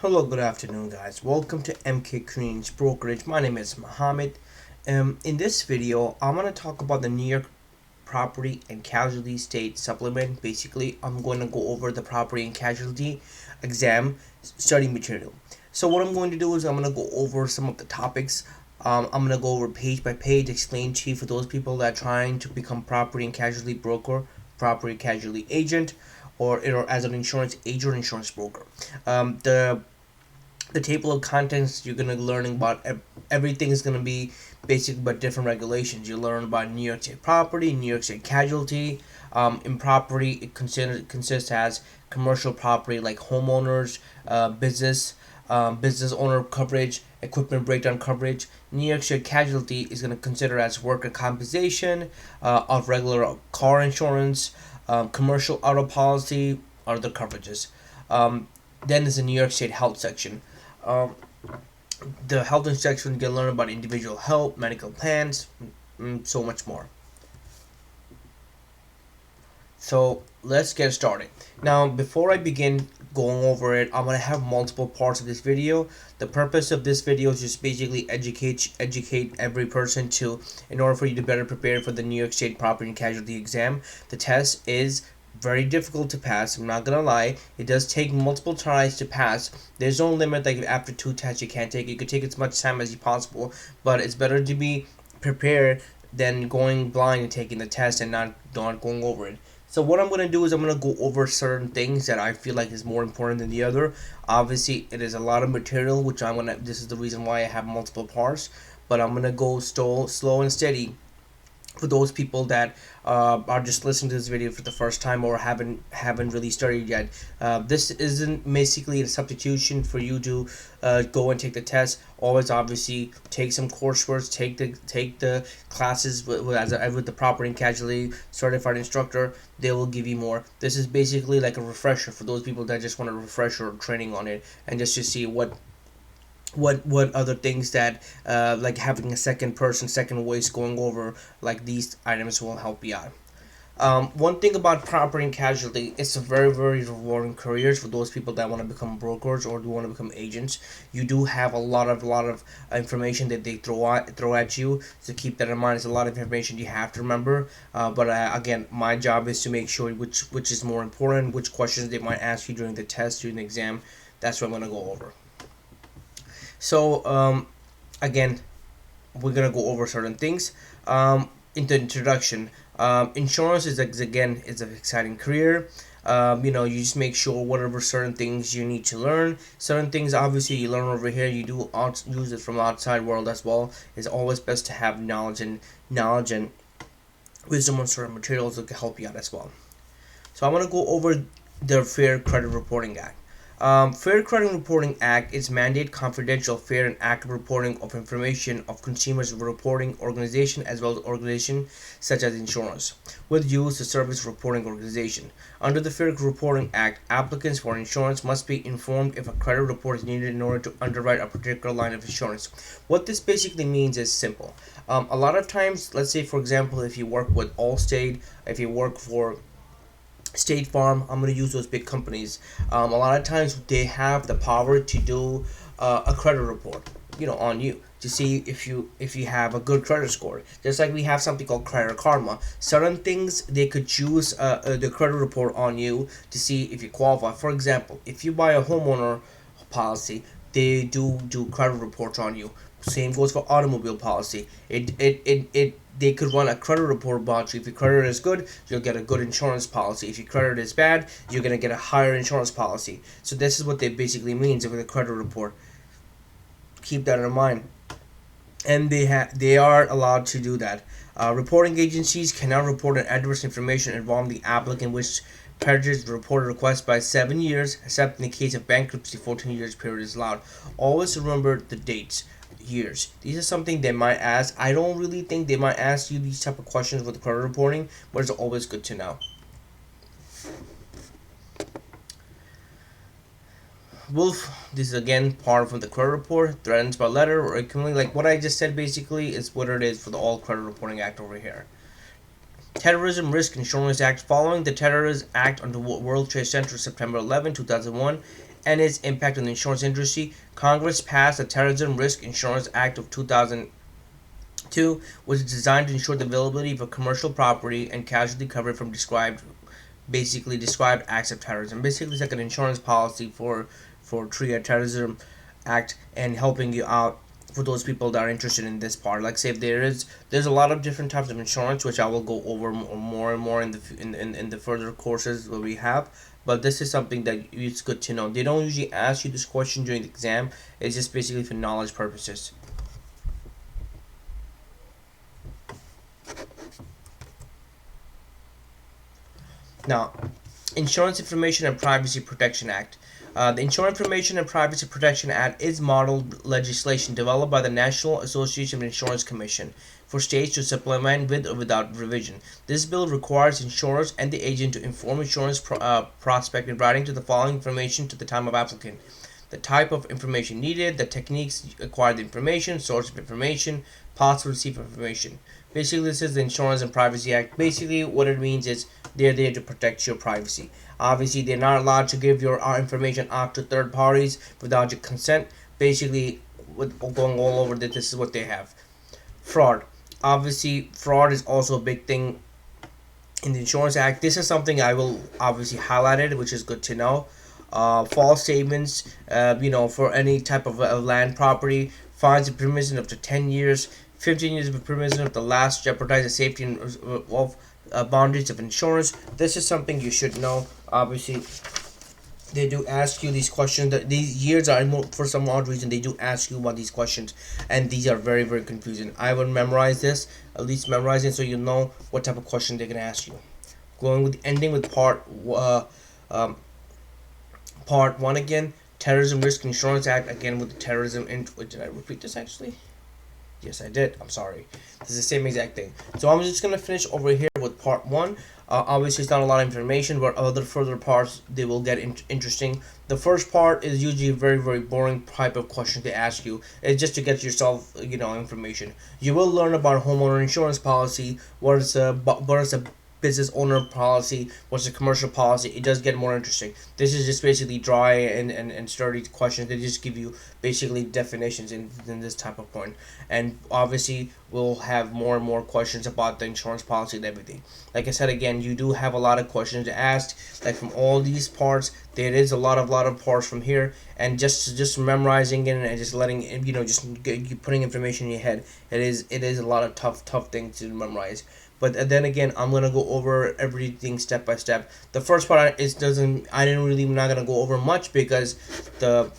Hello, good afternoon, guys. Welcome to MK Crean's Brokerage. My name is Mohammed. In this video, I'm going to talk about the New York Property and Casualty State Supplement. Basically, I'm going to go over the Property and Casualty exam study material. So what I'm going to do is I'm going to go over some of the topics. I'm going to go over page by page, explain to you for those people that are trying to become property and casualty broker, property casualty agent, or as an insurance agent or insurance broker. The table of contents you're gonna learning about everything is gonna be basic but different regulations. You learn about New York State property, New York State casualty. In property, it consists as commercial property like homeowners, business owner coverage, equipment breakdown coverage. New York State casualty is going to consider as worker compensation, of regular car insurance, commercial auto policy, other coverages. Then there's the New York State health section. Um, the health section you can learn about individual health, medical plans, so much more. So let's get started. Now, before I begin going over it, I'm gonna have multiple parts of this video. The purpose of this video is just basically educate every person to, in order for you to better prepare for the New York State Property and Casualty exam. The test is very difficult to pass. I'm not gonna lie. It does take multiple tries to pass. There's no limit, like after 2 tests you can't take it. You could take as much time as possible, but it's better to be prepared than going blind and taking the test and not going over it. So what I'm gonna do is I'm gonna go over certain things that I feel like is more important than the other. Obviously, it is a lot of material, which this is the reason why I have multiple parts. But I'm gonna go slow and steady for those people that are just listening to this video for the first time or haven't really studied yet. This isn't basically a substitution for you to go and take the test. Always obviously take some coursework, take the classes with the property and casualty certified instructor. They will give you more. This is basically like a refresher for those people that just want a refresher or training on it, and just to see what other things that like having a second voice going over like these items will help you out. One thing about property and casualty, it's a very rewarding career for those people that want to become brokers or do want to become agents. You do have a lot of information that they throw at you, so keep that in mind. It's a lot of information you have to remember. But again, my job is to make sure which is more important, which questions they might ask you during the test, during the exam. That's what I'm gonna go over. So again, we're gonna go over certain things. In the introduction, insurance is an exciting career. You just make sure whatever certain things you need to learn. Certain things obviously you learn over here. You do use it from outside world as well. It's always best to have knowledge and wisdom on certain materials that can help you out as well. So I'm gonna go over the Fair Credit Reporting Act. Fair Credit Reporting Act is mandate confidential, fair, and accurate reporting of information of consumers reporting organization as well as organization such as insurance, with use the service reporting organization. Under the Fair Credit Reporting Act, applicants for insurance must be informed if a credit report is needed in order to underwrite a particular line of insurance. What this basically means is simple. A lot of times, let's say for example, if you work with Allstate, if you work for State Farm, I'm going to use those big companies. A lot of times they have the power to do a credit report, on you to see if you have a good credit score. Just like we have something called Credit Karma. Certain things they could choose the credit report on you to see if you qualify. For example, if you buy a homeowner policy, they do credit reports on you. Same goes for automobile policy. They could run a credit report about you. If your credit is good, you'll get a good insurance policy. If your credit is bad, you're gonna get a higher insurance policy. So this is what they basically means with a credit report. Keep that in mind. And they are allowed to do that. Reporting agencies cannot report an adverse information involving the applicant which prejudices the reported request by 7 years, except in the case of bankruptcy, 14 years period is allowed. Always remember the dates. Years. These are something they might ask. I don't really think they might ask you these type of questions with credit reporting, but it's always good to know. Wolf, this is again part of the credit report, threatens by letter or accumulating. Like what I just said basically is what it is for the All Credit Reporting Act over here. Terrorism Risk Insurance Act. Following the Terrorism Act on the World Trade Center September 11, 2001, and its impact on the insurance industry. Congress passed the Terrorism Risk Insurance Act of 2002, which is designed to ensure the availability of a commercial property and casualty coverage from described acts of terrorism. Basically, it's like an insurance policy for terrorism act and helping you out for those people that are interested in this part. Like say if there's a lot of different types of insurance which I will go over more and more in the further courses that we have. But this is something that it's good to know. They don't usually ask you this question during the exam. It's just basically for knowledge purposes. Now, Insurance Information and Privacy Protection Act. The Insurance Information and Privacy Protection Act is modeled legislation developed by the National Association of Insurance Commission for states to supplement with or without revision. This bill requires insurers and the agent to inform insurance prospect in writing to the following information to the time of applicant: the type of information needed, the techniques to acquire the information, source of information, possible receipt of information. Basically, this is the Insurance and Privacy Act. Basically, what it means is they're there to protect your privacy. Obviously, they're not allowed to give our information out to third parties without your consent. Basically, with going all over this is what they have. Fraud. Obviously, fraud is also a big thing in the Insurance Act. This is something I will obviously highlight it, which is good to know. False statements, for any type of land property, fines of imprisonment up to 10 years, 15 years of imprisonment if the last jeopardize the safety and of boundaries of insurance. This is something you should know. Obviously, they do ask you these questions. These years are, for some odd reason, they do ask you about these questions, and these are very, very confusing. I would memorize this, at least memorize it, so you know what type of question they're gonna ask you. Ending with part one again. Terrorism Risk Insurance Act again with the terrorism. Did I repeat this actually? Yes, I did. I'm sorry. This is the same exact thing. So I'm just gonna finish over here with part one. Obviously, it's not a lot of information, but other further parts they will get interesting. The first part is usually a very, very boring type of question they ask you. It's just to get yourself, information. You will learn about homeowner insurance policy. What is a business owner policy? What's a commercial policy? It does get more interesting. This is just basically dry and sturdy questions. They just give you basically definitions in this type of point. And obviously, we'll have more and more questions about the insurance policy and everything. Like I said again, you do have a lot of questions to ask. Like from all these parts, there is a lot of parts from here, and just memorizing it and just letting putting information in your head. It is a lot of tough things to memorize. But then again, I'm gonna go over everything step by step. The first part I'm not gonna go over much because the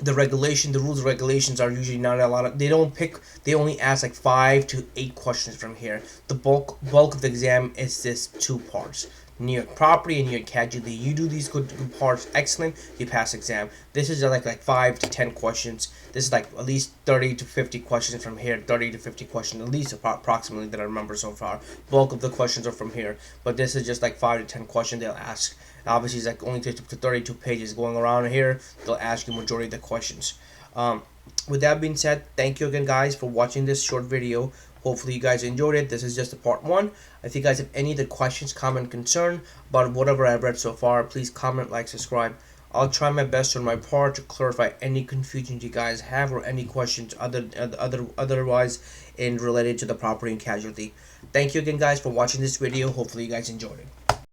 rules and regulations are usually not a lot of. They only ask like 5 to 8 questions from here. The bulk of the exam is this 2 parts: New York property and New York casualty. You do these good parts excellent, you pass exam. This is like 5 to 10 questions. This is like at least 30 to 50 questions from here. 30 to 50 questions at least approximately that I remember so far. Bulk of the questions are from here, but this is just like 5 to 10 questions they'll ask. Obviously, it's like only takes up to 32 pages going around here. They'll ask you majority of the questions. With that being said, thank you again, guys, for watching this short video. Hopefully, you guys enjoyed it. This is just a part 1. If you guys have any other questions, comment, concern about whatever I've read so far, please comment, like, subscribe. I'll try my best on my part to clarify any confusion you guys have or any questions otherwise related to the property and casualty. Thank you again, guys, for watching this video. Hopefully, you guys enjoyed it.